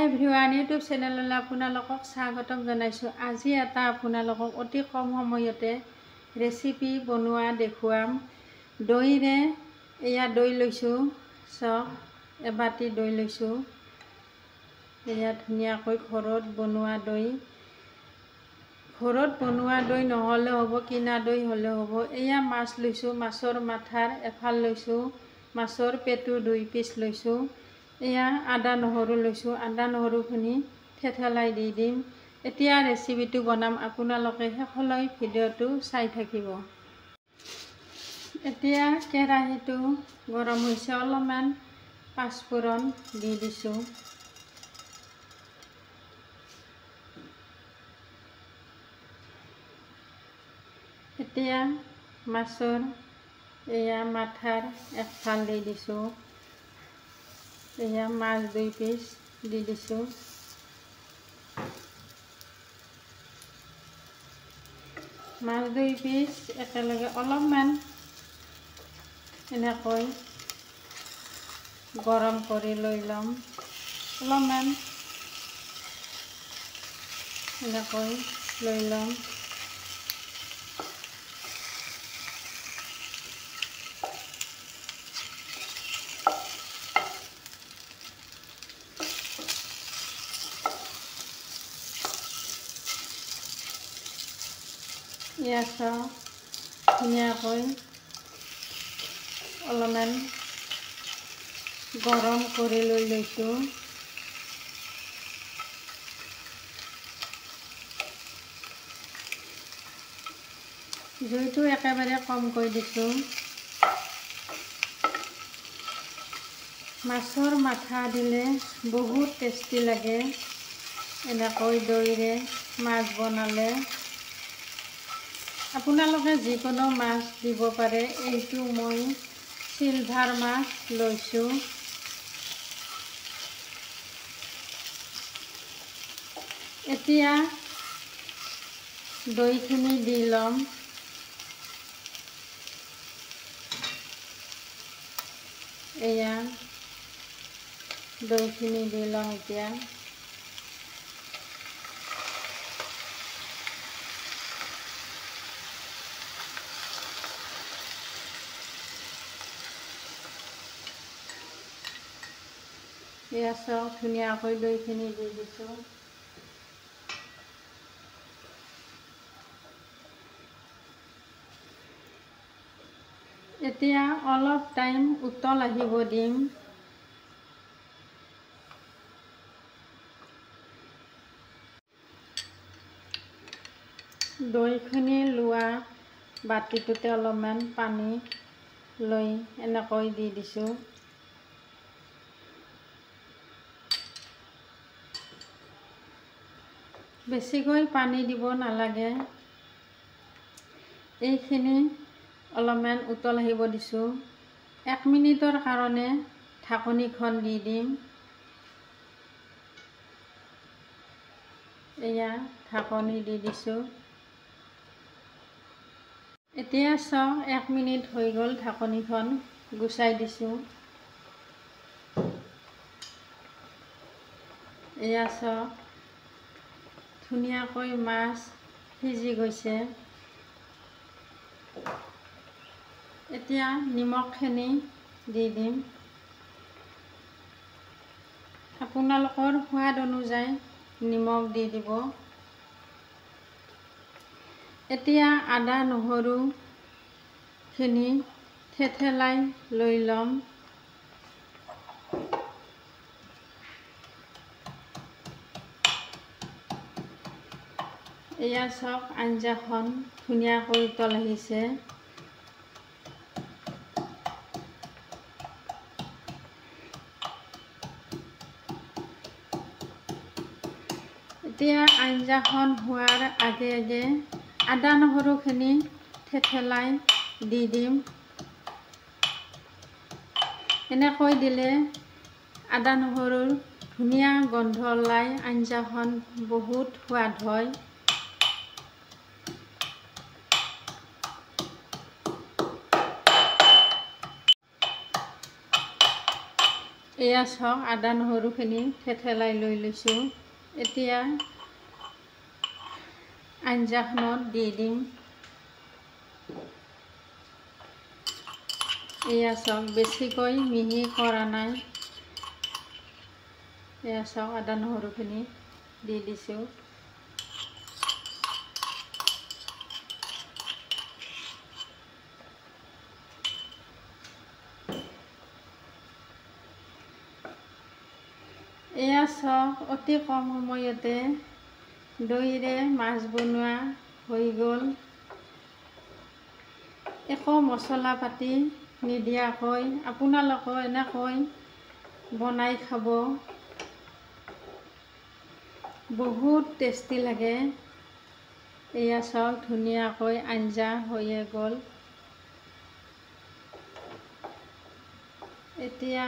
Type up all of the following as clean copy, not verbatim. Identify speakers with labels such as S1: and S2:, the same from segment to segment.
S1: Everyone YouTube চেনেললৈ আপোনালোকক স্বাগতম জনাইছোঁ। আজি এটা আপোনালোকক অতি কম সময়তে ৰেচিপি বনোৱা দেখুৱাম। দৈৰে এয়া দৈ লৈছোঁ, চাওক এবাটি দৈ লৈছোঁ। এয়া ধুনীয়াকৈ ঘৰত বনোৱা দৈ। ঘৰত বনোৱা দৈ নহ'লেও হ'ব, কিনা দৈ হ'লেও হ'ব। এয়া মাছ লৈছোঁ, মাছৰ মাথাৰ এফাল লৈছোঁ, মাছৰ পেটু 2 পিচ লৈছোঁ। এয়া আদা নহৰু লৈছোঁ, আদা নহৰুখিনি থেতেলাই দি দিম। এতিয়া ৰেচিপিটো বনাম, আপোনালোকে শেষলৈ ভিডিঅ'টো চাই থাকিব। এতিয়া কেৰাহীটো গৰম হৈছে, অলপমান পাঁচফোৰণ দি দিছোঁ। এতিয়া মাছৰ এয়া মাথাৰ একফাল দি দিছোঁ। এয়া মাছ 2 পিচ দি দিছোঁ। মাছ 2 পিচ একেলগে অলপমান এনেকৈ গৰম কৰি লৈ ল'ম। অলপমান এনেকৈ লৈ ল'ম। এয়া চাওক ধুনীয়াকৈ অলপমান গৰম কৰি লৈ লৈছোঁ। জুইটো একেবাৰে কমকৈ দিছোঁ। মাছৰ মাথা দিলে বহুত টেষ্টি লাগে। এনেকৈ দৈৰে মাছ বনালে আপোনালোকে যিকোনো মাছ দিব পাৰে। এইটো মই চিলভাৰ মাছ লৈছোঁ। এতিয়া দৈখিনি দি ল'ম। এয়া দৈখিনি দি ল'ম এতিয়া। এয়া চাওক ধুনীয়াকৈ দৈখিনি দি দিছোঁ। এতিয়া অলপ টাইম উতল আহিব দিম। দৈখিনি লোৱা বাতিটোতে অলপমান পানী লৈ এনেকৈ দি দিছোঁ। বেছিকৈ পানী দিব নালাগে। এইখিনি অলপমান উতল আহিব দিছোঁ। 1 মিনিটৰ কাৰণে ঢাকনিখন দি দিম। এয়া ঢাকনি দি দিছোঁ। এতিয়া চাওক 1 মিনিট হৈ গ'ল, ঢাকনিখন গুচাই দিছোঁ। এয়া চাওক ধুনীয়াকৈ মাছ সিজি গৈছে। এতিয়া নিমখখিনি দি দিম। আপোনালোকৰ সোৱাদ অনুযায়ী নিমখ দি দিব। এতিয়া আদা নহৰুখিনি থেতেলাই লৈ ল'ম। এয়া চাওক আঞ্জাখন ধুনীয়াকৈ উতল আহিছে। এতিয়া আঞ্জাখন হোৱাৰ আগে আগে আদা নহৰুখিনি থেতেলাই দি দিম। এনেকৈ দিলে আদা নহৰুৰ ধুনীয়া গোন্ধ ওলাই আঞ্জাখন বহুত সোৱাদ হয়। এয়া চাওক আদা নহৰুখিনি থেথেলাই লৈ লৈছোঁ। এতিয়া আঞ্জাখনত দি দিম। এয়া চাওক বেছিকৈ মিহি কৰা নাই। এয়া চাওক আদা নহৰুখিনি দি দিছোঁ। এয়া চাওক অতি কম সময়তে দৈৰে মাছ বনোৱা হৈ গ'ল। একো মছলা পাতি নিদিয়াকৈ আপোনালোকেও এনেকৈ বনাই খাব। বহুত টেষ্টি লাগে। এয়া চাওক ধুনীয়াকৈ আঞ্জা হৈয়ে গ'ল। এতিয়া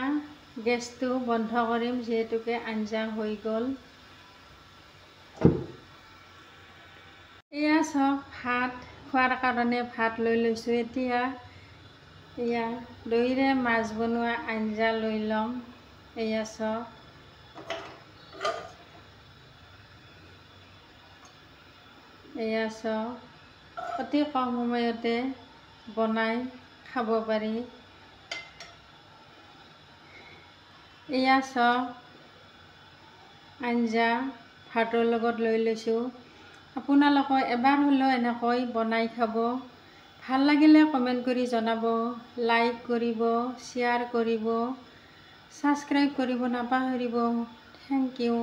S1: গেছটো বন্ধ কৰিম যিহেতুকে আঞ্জা হৈ গ'ল। এয়া চাওক ভাত খোৱাৰ কাৰণে ভাত লৈ লৈছোঁ। এতিয়া এয়া দৈৰে মাছ বনোৱা আঞ্জা লৈ ল'ম। এয়া চাওক এয়া চাওক অতি কম সময়তে বনাই খাব পাৰি। এয়া চাওক আঞ্জা ভাতৰ লগত লৈ লৈছোঁ। আপোনালোকে এবাৰ হ'লেও এনেকৈ বনাই খাব। ভাল লাগিলে কমেণ্ট কৰি জনাব, লাইক কৰিব, শ্বেয়াৰ কৰিব, ছাবস্ক্ৰাইব কৰিব নাপাহৰিব। Thank U.